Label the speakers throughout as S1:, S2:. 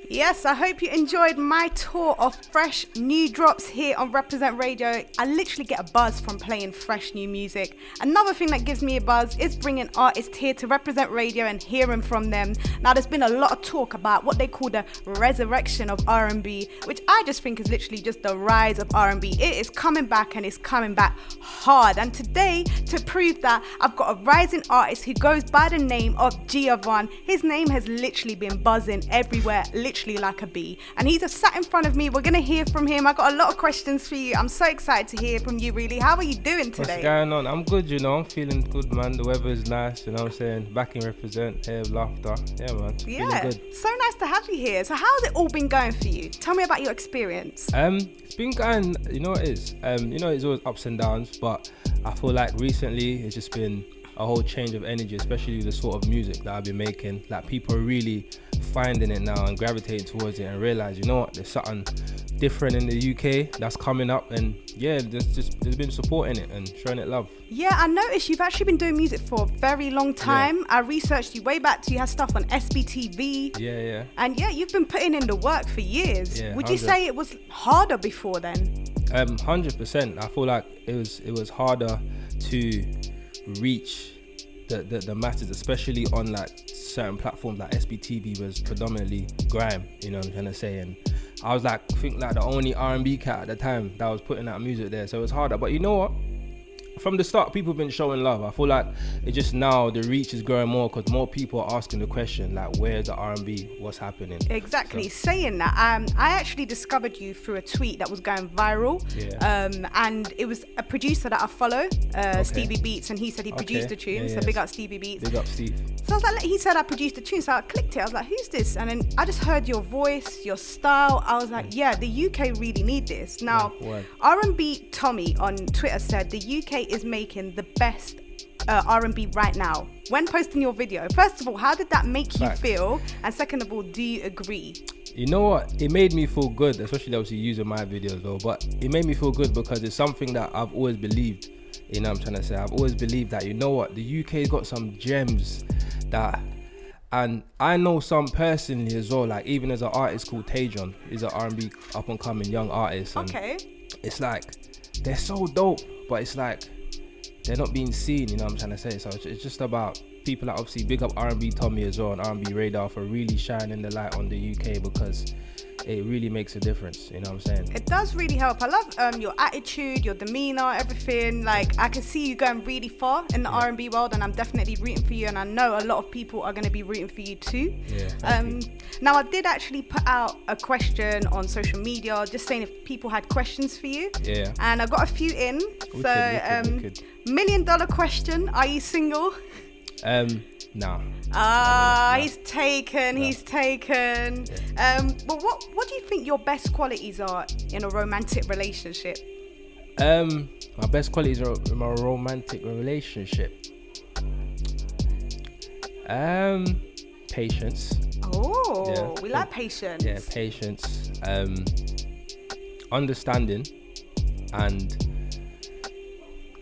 S1: Yes, I hope you enjoyed my tour of fresh new drops here on Reprezent Radio. I literally get a buzz from playing fresh new music. Another thing that gives me a buzz is bringing artists here to Reprezent Radio and hearing from them. Now, there's been a lot of talk about what they call the resurrection of R&B, which I just think is literally just the rise of R&B. It is coming back and it's coming back hard. And today, to prove that, I've got a rising artist who goes by the name of Geovarn. His name has literally been buzzing everywhere, literally like a bee, and he's just sat in front of me. We're gonna hear from him. I got a lot of questions for you. I'm so excited to hear from you, really. How are you doing today?
S2: What's going on? I'm good, I'm feeling good, man. The weather is nice, what I'm saying? Back in Represent, here, Laughta. Yeah, man.
S1: Yeah,
S2: good.
S1: So nice to have you here. So how's it all been going for you? Tell me about your experience.
S2: It's been going, it is. It's always ups and downs, but I feel like recently it's just been a whole change of energy, especially the sort of music that I've been making. Like, people are really finding it now and gravitating towards it and realize, there's something different in the UK that's coming up, and yeah, there's been supporting it and showing it love.
S1: Yeah, I noticed you've actually been doing music for a very long time. Yeah. I researched you way back to, you had stuff on SBTV.
S2: Yeah.
S1: And yeah, you've been putting in the work for years.
S2: Yeah,
S1: would you say it was harder before then?
S2: 100%. I feel like it was harder to reach the masses, especially on like certain platforms. Like SBTV was predominantly grime, what I'm trying to say, and I was like, I think like the only R&B cat at the time that was putting out music there, so it was harder. But you know what? From the start, people have been showing love. I feel like it's just now the reach is growing more because more people are asking the question, like, where's the R&B? What's happening?
S1: Exactly. So. Saying that, I actually discovered you through a tweet that was going viral.
S2: Yeah.
S1: And it was a producer that I follow, Stevie Beats, and he said he produced the tune. So big up Stevie Beats.
S2: Big up Steve.
S1: So I was like, he said I produced the tune. So I clicked it. I was like, who's this? And then I just heard your voice, your style. I was like, yeah, the UK really need this. Now, R&B Tommy on Twitter said the UK is making the best R&B right now. When posting your video, first of all, how did that make you feel? And second of all, do you agree?
S2: You know what? It made me feel good, especially obviously using my videos though. But it made me feel good because it's something that I've always believed. What I'm trying to say? I've always believed that, the UK's got some gems that, and I know some personally as well. Like, even as an artist called Tajon, he's an R&B up and coming young artist. And it's like they're so dope, but it's like they're not being seen, what I'm trying to say. So it's just about people that obviously big up R&B Tommy as well and R&B Radar for really shining the light on the UK, because it really makes a difference, what I'm saying?
S1: It does really help. I love your attitude, your demeanor, everything. Like, I can see you going really far in the R&B world, and I'm definitely rooting for you, and I know a lot of people are going to be rooting for you too.
S2: Yeah,
S1: now, I did actually put out a question on social media, just saying if people had questions for you.
S2: Yeah.
S1: And I got a few in.
S2: Wicked.
S1: $1 million question, are you single?
S2: No.
S1: He's taken. Yeah. But what do you think your best qualities are in a romantic relationship?
S2: My best qualities are in my romantic relationship. Patience.
S1: We like patience.
S2: Yeah, patience. Understanding, and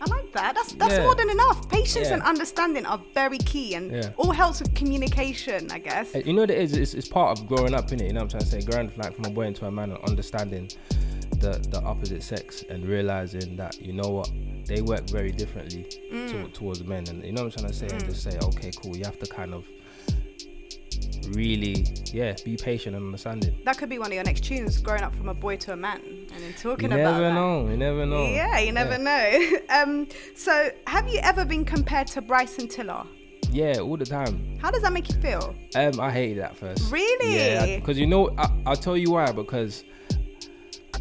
S1: I like that. That's more than enough. Patience and understanding are very key, and all helps with communication, I guess.
S2: You know what it is? It's part of growing up, innit? What I'm trying to say? Growing like from a boy into a man and understanding the opposite sex and realizing that, they work very differently towards men. And what I'm trying to say? And just say, okay, cool. You have to kind of really be patient and understanding.
S1: That could be one of your next tunes, growing up from a boy to a man, and then talking about that.
S2: You never know.
S1: Yeah, you never know. So have you ever been compared to Bryson Tiller?
S2: Yeah, all the time.
S1: How does that make you feel?
S2: I hated that first.
S1: Really?
S2: Yeah, because I'll tell you why. Because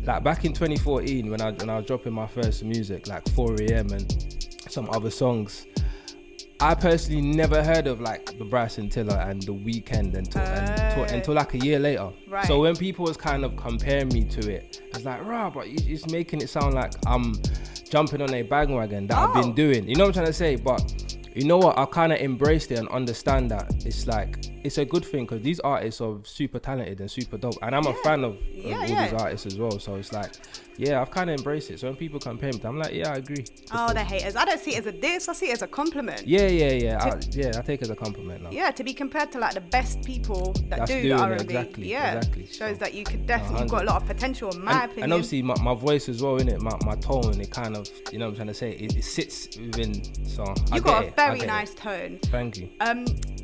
S2: like back in 2014, when I was dropping my first music, like 4 a.m. and some other songs, I personally never heard of like the Bryson Tiller and The Weeknd until like a year later.
S1: Right.
S2: So when people was kind of comparing me to it, it's like, but it's making it sound like I'm jumping on a bandwagon that I've been doing. You know what I'm trying to say? But you know what? I kind of embraced it and understand that it's like, it's a good thing because these artists are super talented and super dope. And I'm a fan of all these artists as well. So it's like, yeah, I've kind of embraced it. So when people compare me, I'm like, yeah, I agree.
S1: Oh, the haters. I don't see it as a diss. I see it as a compliment.
S2: Yeah. I take it as a compliment now.
S1: Yeah, to be compared to like the best people that
S2: That's
S1: do
S2: doing
S1: the
S2: it,
S1: R&B.
S2: exactly,
S1: Yeah,
S2: exactly.
S1: shows
S2: So,
S1: that you could definitely, you've got a lot of potential in my opinion.
S2: And obviously my voice as well, innit? My tone, it kind of, you know what I'm trying to say, it sits within, so
S1: You've got a very nice tone.
S2: Thank you.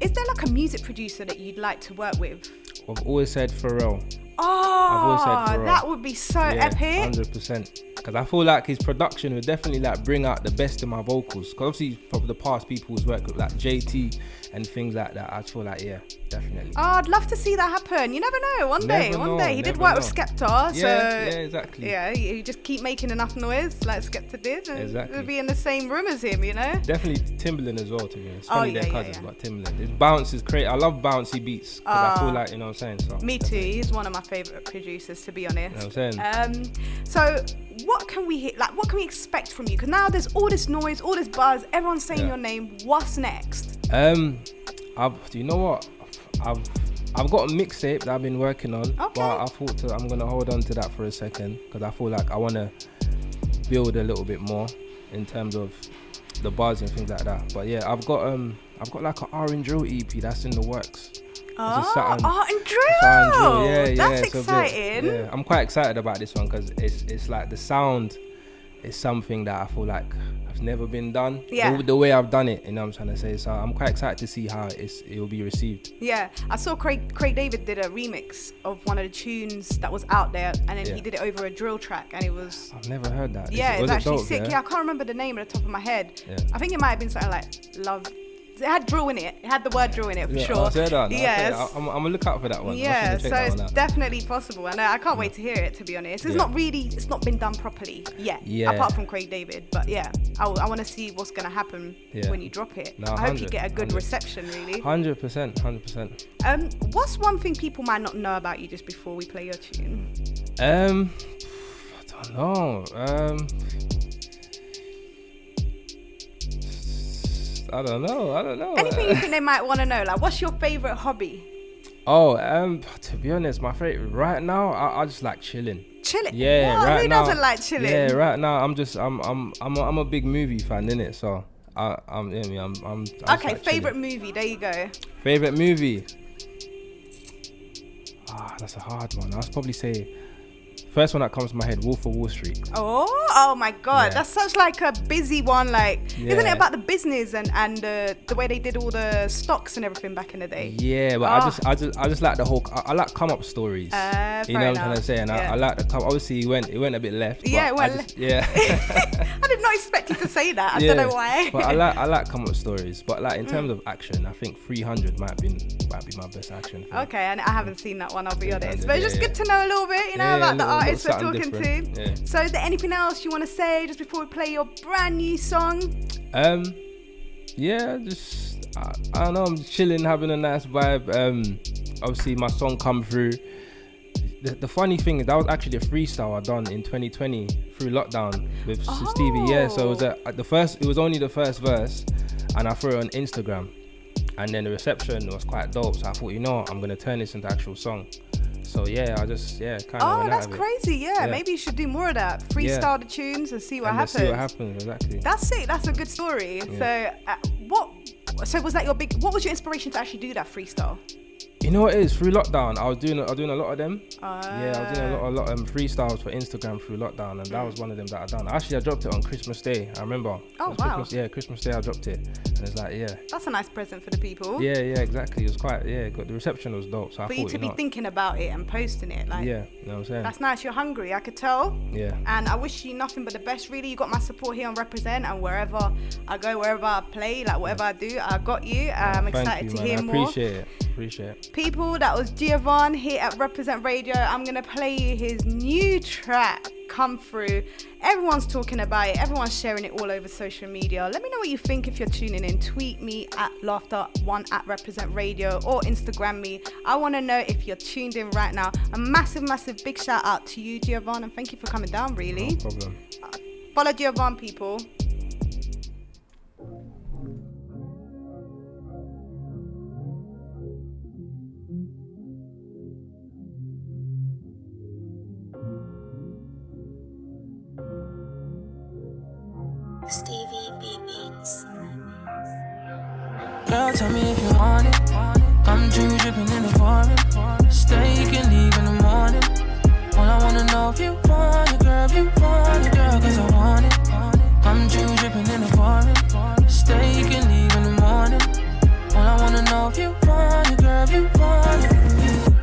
S1: Is there like a music producer that you'd like to work with?
S2: I've always said Pharrell.
S1: Oh, that would be so epic.
S2: 100%. Because I feel like his production would definitely like bring out the best in my vocals. Because obviously from the past people who's worked with like JT and things like that, I feel like, yeah, definitely.
S1: Oh, I'd love to see that happen. You never know. One day. He did work with Skepta.
S2: Yeah, exactly.
S1: Yeah, you just keep making enough noise like Skepta did. And
S2: exactly.
S1: be in the same room as him, you know?
S2: Definitely Timberland as well, to be honest. Funny they're cousins, but Timberland. His bounce is great. I love bouncy beats. Because I feel like, you know what I'm saying? So,
S1: me too. He's one of my favourite producers, to be honest.
S2: You know what I'm saying?
S1: So what can we hit? Like, what can we expect from you? Because now there's all this noise, all this buzz, everyone's saying your name. What's next?
S2: You know what? I've got a mixtape that I've been working on, but I thought I'm gonna hold on to that for a second because I feel like I wanna build a little bit more in terms of the buzz and things like that. But yeah, I've got like an R and drill EP that's in the works.
S1: Art and drill.
S2: Yeah,
S1: that's exciting.
S2: Yeah, I'm quite excited about this one because it's like the sound is something that I feel like has never been done. Yeah. The way I've done it, you know what I'm trying to say. So I'm quite excited to see how it will be received.
S1: Yeah, I saw Craig David did a remix of one of the tunes that was out there, and then he did it over a drill track, and it was.
S2: I've never heard that.
S1: Yeah, it was actually dope, sick. Yeah, I can't remember the name at the top of my head. Yeah. I think it might have been something like Love. It had drill in it. It had the word drill in it for sure.
S2: I'll say that. Yes. I'm gonna look out for that one.
S1: Yeah, so it's definitely possible, and I can't wait to hear it. To be honest, it's not been done properly yet. Yeah. Apart from Craig David, but yeah, I want to see what's gonna happen when you drop it. No, I hope you get a good reception. Really.
S2: 100%.
S1: What's one thing people might not know about you just before we play your tune?
S2: I don't know. I don't know.
S1: Anything you think they might want to know? Like, what's your favorite hobby?
S2: To be honest, my favorite right now, I just like chilling.
S1: Chilling?
S2: Yeah,
S1: right now. Who doesn't like chilling?
S2: Yeah, right now I'm a big movie fan, innit? So I'm
S1: okay, like favorite movie. There you go.
S2: Favorite movie. That's a hard one. I'll probably say. First one that comes to my head, Wolf of Wall Street.
S1: Oh my God, that's such like a busy one. Like, isn't it about the business and the way they did all the stocks and everything back in the day?
S2: Yeah, but I just like the whole. I like come up stories. You know what I'm trying to say, and I like the come. Obviously, it went a bit left.
S1: Yeah, it went
S2: left. Yeah.
S1: I did not expect you to say that. I don't know why.
S2: But I like come up stories. But like in terms of action, I think 300 might be my best action film.
S1: Okay, and I haven't seen that one. I'll be honest, but it's just good to know a little bit, you know, about the artists we're talking to. Yeah. So is there anything else you want to say just before we play your brand new song?
S2: Yeah, just I don't know, I'm chilling, having a nice vibe. Obviously my song come through. The funny thing is that was actually a freestyle I done in 2020 through lockdown with Stevie. Yeah, so it was only the first verse, and I threw it on Instagram, and then the reception was quite dope. So I thought, you know what, I'm gonna turn this into actual song. So yeah, kind of.
S1: Oh, that's crazy. Yeah, maybe you should do more of that. Freestyle the tunes and see what happens.
S2: See what happens, exactly.
S1: That's it. That's a good story. Yeah. So was that what was your inspiration to actually do that freestyle?
S2: You know what it is? Through lockdown, I was doing a lot of them. Yeah, I was doing a lot of freestyles for Instagram through lockdown, and that was one of them that I done. Actually, I dropped it on Christmas Day. I remember.
S1: Oh wow!
S2: Christmas Day I dropped it, and it's like, yeah.
S1: That's a nice present for the people.
S2: Yeah, exactly. It was quite, the reception was dope. So
S1: for you to be thinking about it and posting it, like,
S2: yeah, you know what I'm saying.
S1: That's nice. You're hungry, I could tell.
S2: Yeah.
S1: And I wish you nothing but the best. Really, you got my support here on Represent, and wherever I go, wherever I play, like whatever I do, I got you. I'm excited to hear more.
S2: Appreciate it.
S1: People, that was Geovarn here at Represent Radio. I'm gonna play you his new track, Come Through. Everyone's talking about it, everyone's sharing it all over social media. Let me know what you think if you're tuning in. Tweet me at Laughta1 at Represent Radio, or Instagram me. I want to know if you're tuned in right now. A massive big shout out to you, Geovarn, and thank you for coming down. Really,
S2: no problem.
S1: Follow Geovarn, people.
S3: Girl, tell me if you want it. Come true, dripping in the foreign. Stay, you can leave in the morning. All I wanna know if you want it, girl, if you want it, girl, cause I want it. Come true, dripping in the foreign. Stay, you can leave in the morning. All I wanna know if you want it, girl, if you want it.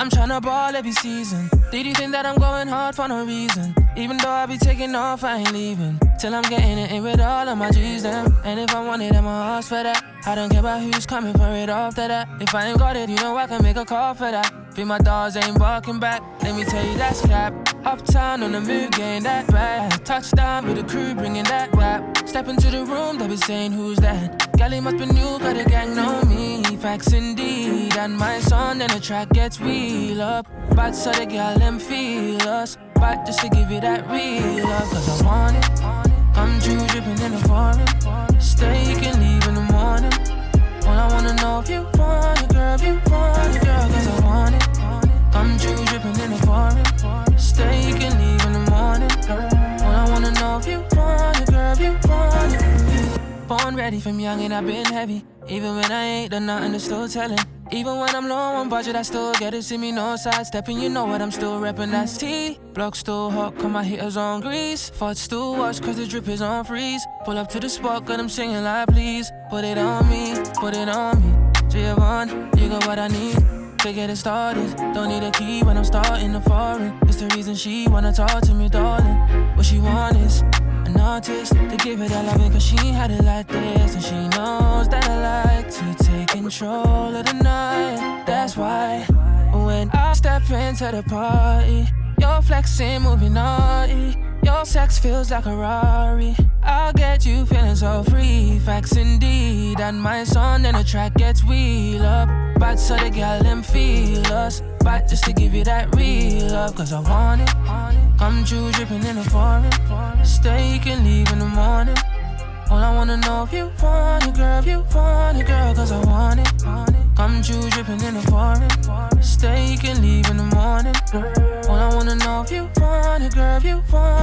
S3: I'm tryna ball every season. Did you think that I'm going hard for no reason? Even though I be taking off, I ain't leaving till I'm getting it in with all of my G's them. And if I want it, I'ma ask for that. I don't care about who's coming for it after that. If I ain't got it, you know I can make a call for that. Feel my dogs ain't barking back. Let me tell you that's cap. Uptown on the move, getting that bad. Touchdown with the crew, bringing that rap. Step into the room, they be saying who's that? Gally must be new, cause the gang know me. Facts indeed, and my son, and the track gets wheel up. But so the gal them feel us. But just to give you that real love, cause I want it. Come true, dripping in the foreign. Stay, you can leave in the morning. All I wanna know if you want it, girl, if you want it, girl, cause I want it. Come true, dripping in the foreign. Stay, you can leave in the morning. All I wanna know if you want it, girl, if you want it. Born ready from young and I've been heavy. Even when I ain't done nothing, it's still telling. Even when I'm low on budget, I still get it. See me no sidestepping, you know what I'm still repping. That's T. Block still hot, cause my hitters on grease. Fought still watch, cause the drip is on freeze. Pull up to the spot, cause I'm singing like please. Put it on me, put it on me. Geovarn, you got what I need to get it started. Don't need a key when I'm starting the foreign. It's the reason she wanna talk to me, darling. What she want is an artist to give it all loving, cause she had it like this. And she knows that I like to take control of the night. That's why when I step into the party, you're flexing, moving naughty. Your sex feels like a Rari. I'll get you feeling so free. Facts indeed, and my son, and the track gets wheel up. But so the gal them feel us. But just to give you that real love, cause I want it. Come true, dripping in the foreign. Stay, you can leave in the morning. All I wanna know if you want it, girl, if you want it, girl, cause I want it. Come true, dripping in the foreign. Stay, you can leave in the morning. All I wanna know if you want it, girl, if you want it.